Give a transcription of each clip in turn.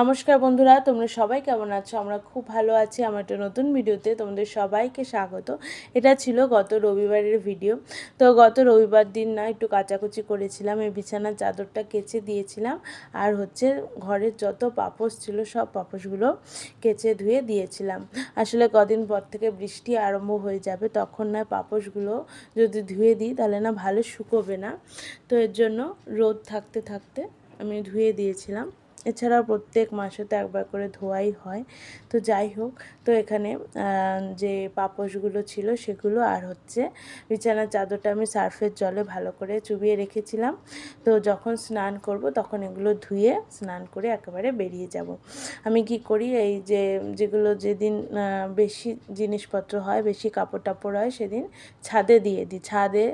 নমস্কার বন্ধুরা, তোমরা সবাই কেমন আছো? আমরা খুব ভালো আছি। আমার একটা নতুন ভিডিওতে তোমাদের সবাইকে স্বাগত। এটা ছিল গত রবিবারের ভিডিও। তো গত রবিবার দিন না একটু কাচাকুচি করেছিলাম, এই বিছানার চাদরটা কেচে দিয়েছিলাম, আর ঘরের যত পাপোশ ছিল সব পাপোশগুলো কেচে ধুয়ে দিয়েছিলাম। আসলে কদিন পর থেকে বৃষ্টি আরম্ভ হয়ে যাবে, তখন না পাপোশগুলো যদি ধুয়ে দিই তাহলে না ভালো শুকোবে না। তো এর জন্য রোদ থাকতে থাকতে আমি ধুয়ে দিয়েছিলাম। এছাড়াও প্রত্যেক মাসে তো একবার করে ধোয়াই হয়। তো যাই হোক, তো এখানে যে পাপোশগুলো ছিল সেগুলো আর বিছানার চাদরটা আমি সার্ফের জলে ভালো করে চুবিয়ে রেখেছিলাম। তো যখন স্নান করব তখন এগুলো ধুয়ে স্নান করে একেবারে বেরিয়ে যাব। আমি কি করি, এই যেগুলো যেদিন বেশি জিনিসপত্র হয়, বেশি কাপড় টাপড় হয়, সেদিন ছাদে দিয়ে দিই। ছাদে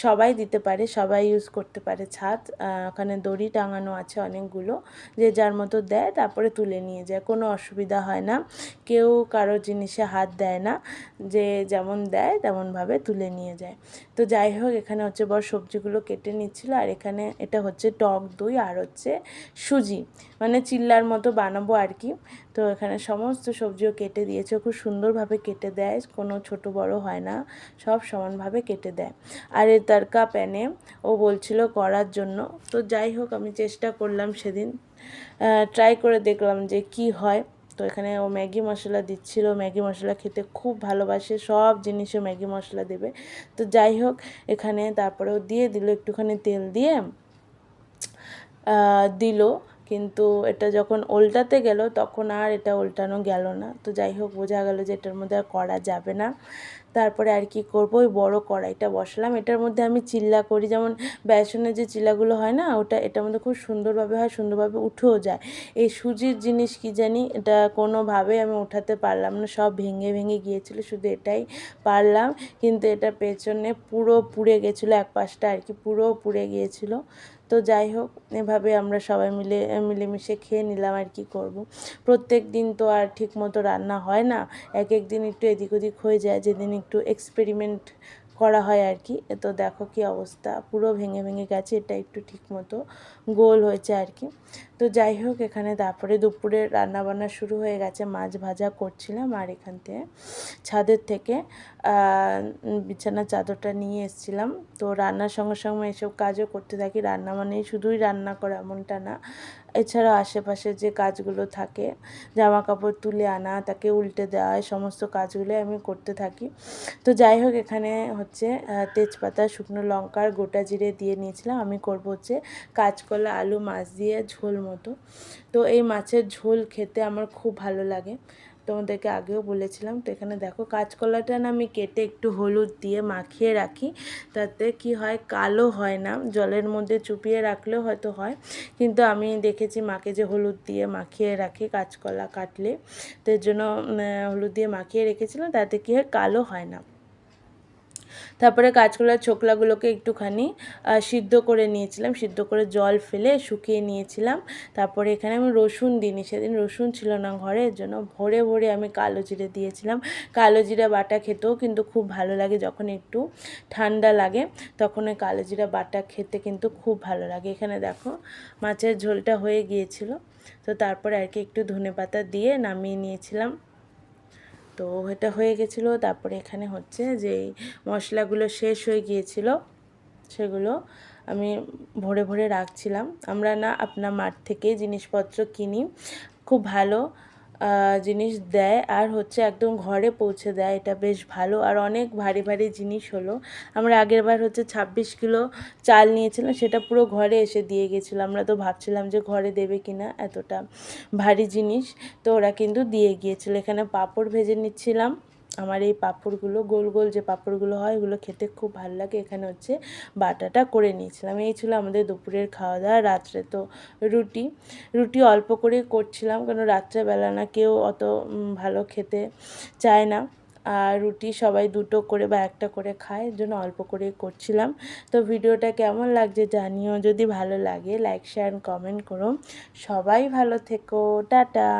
সবাই দিতে পারে, সবাই ইউজ করতে পারে ছাদ। ওখানে দড়ি টাঙানো আছে অনেকগুলো, যে যার মতো দেয়, তারপরে তুলে নিয়ে যায়, কোনো অসুবিধা হয় না। কেউ কারো জিনিসে হাত দেয় না, যে যেমন দেয় তেমনভাবে তুলে নিয়ে যায়। তো যাই হোক, এখানে বড় সবজিগুলো কেটে নিচ্ছিল, আর এখানে এটা টক দই আর সুজি, মানে চিল্লার মতো বানাবো আর কি। তো এখানে সমস্ত সবজিও কেটে দিয়েছে, খুব সুন্দরভাবে কেটে দেয়, কোনো ছোট বড় হয় না, সব সমানভাবে কেটে দেয়। আর এর তড়কা প্যানে ও বলছিল করার জন্য। তো যাই হোক, আমি চেষ্টা করলাম সেদিন, ট্রাই করে দেখলাম যে কি হয়। তো এখানে ও ম্যাগি মশলা দিচ্ছিল, ম্যাগি মশলা খেতে খুব ভালোবাসে, সব জিনিসে ম্যাগি মশলা দেবে। তো যাই হোক, এখানে তারপরে ও দিয়ে দিল, একটুখানি তেল দিয়ে দিল, কিন্তু এটা যখন উল্টাতে গেল তখন আর এটা উল্টানো গেল না। তো যাই হোক, বোঝা গেল যে এটার মধ্যে আর করা যাবে না। তারপরে আর কি করব, ওই বড় কড়াইটা বসালাম। এটার মধ্যে আমি চিল্লা করি, যেমন বেসনের যে চিল্লাগুলো হয় না, এটার মধ্যে খুব সুন্দরভাবে হয়, সুন্দরভাবে উঠেও যায়। এই সুজির জিনিস কি জানি, এটা কোনোভাবে আমি উঠাতে পারলাম না, সব ভেঙে ভেঙে গিয়েছিল, শুধু এটাই পারলাম। কিন্তু এটা পেছনে পুরো পুড়ে গেছিলো, এক পাশটা আর কি পুরো পুড়ে গিয়েছিল। তো যাই হোক, এভাবে আমরা সবাই মিলেমিশে খেয়ে নিলাম। আর কি করব, প্রত্যেক দিন তো আর ঠিক মতো রান্না হয় না, এক এক দিন একটু এদিক ওদিক হয়ে যায়, যেদিন একটু এক্সপেরিমেন্ট করা হয় আর কি। তো দেখো কি অবস্থা, পুরো ভেঙে ভেঙে গেছে, এটা একটু ঠিক মতো গোল হয়েছে আর কি। তো যাই হোক, এখানে তারপরে দুপুরে রান্নাবান্না শুরু হয়ে গেছে, মাছ ভাজা করছিলাম, আর এখান থেকে ছাদের থেকে বিছানার চাদরটা নিয়ে এসেছিলাম। তো রান্নার সঙ্গে সঙ্গে এসব কাজও করতে থাকি। রান্না মানেই শুধুই রান্না করা এমনটা না, এছাড়া আশেপাশে যে কাজগুলো থাকে, জামা কাপড় তুলে আনা, তাকে উল্টে দেওয়া, এই সমস্ত কাজগুলোই আমি করতে থাকি। তো যাই হোক, এখানে তেজপাতা, শুকনো লঙ্কা আর গোটা জিরে দিয়ে নিয়েছিলাম। আমি করব কাঁচকলা আলু মাছ দিয়ে ঝোল মতো। তো এই মাছের ঝোল খেতে আমার খুব ভালো লাগে, তোমাদেরকে আগেও বলেছিলাম। তো এখানে দেখো, কাঁচকলাটা না আমি কেটে একটু হলুদ দিয়ে মাখিয়ে রাখি, তাতে কি হয়, কালো হয় না, জলের মধ্যে চুপিয়ে রাখলেও হয়তো হয়, কিন্তু আমি দেখেছি মাকে যে হলুদ দিয়ে মাখিয়ে রাখি কাঁচকলা কাটলে, তো এর জন্য হলুদ দিয়ে মাখিয়ে রেখেছিলাম, তাতে কি হয়, কালো হয় না। তারপরে কাঁচকলার ছোকলাগুলোকে একটুখানি সিদ্ধ করে নিয়েছিলাম, সিদ্ধ করে জল ফেলে শুকিয়ে নিয়েছিলাম। তারপরে এখানে আমি রসুন দিইনি, সেদিন রসুন ছিল না ঘরে, এর জন্য ভরে ভরে আমি কালো জিরে দিয়েছিলাম। কালো জিরা বাটা খেতেও কিন্তু খুব ভালো লাগে, যখন একটু ঠান্ডা লাগে তখন ওই কালো জিরা বাটা খেতে কিন্তু খুব ভালো লাগে। এখানে দেখো, মাছের ঝোলটা হয়ে গিয়েছিল। তো তারপরে আর কি একটু ধনেপাতা দিয়ে নামিয়ে নিয়েছিলাম। তো এটা হয়ে গেছিলো। তারপরে এখানে যেই মশলাগুলো শেষ হয়ে গিয়েছিল, সেগুলো আমি ভরে ভরে রাখছিলাম। আমরা না আপনার মাঠ থেকেই জিনিসপত্র কিনি, খুব ভালো জিনিস দেয়, আর একদম ঘরে পৌঁছে দেয়, এটা বেশ ভালো। আর অনেক ভারী ভারী জিনিস হলো, আমরা আগের বার 26 কিলো চাল নিয়েছিলাম, সেটা পুরো ঘরে এসে দিয়ে গেছিলো। আমরা তো ভাবছিলাম যে ঘরে দেবে কিনা, এতটা ভারী জিনিস, তো ওরা কিন্তু দিয়ে গিয়েছিলো। এখানে পাঁপড় ভেজে নিচ্ছিলাম। আমার এই পাঁপড়গুলো, গোল গোল যে পাঁপড়গুলো হয়, ওগুলো খেতে খুব ভালো লাগে। এখানে বাটাটা করে নিয়েছিলাম। এই ছিল আমাদের দুপুরের খাওয়া দাওয়া। রাত্রে তো রুটি রুটি অল্প করেই করছিলাম, কারণ রাত্রেবেলা না কেউ অত ভালো খেতে চায় না, আর রুটি সবাই দুটো করে বা একটা করে খায়, এর জন্য অল্প করেই করছিলাম। তো ভিডিওটা কেমন লাগছে জানিও, যদি ভালো লাগে লাইক শেয়ার কমেন্ট করো। সবাই ভালো থেকো, টাটা।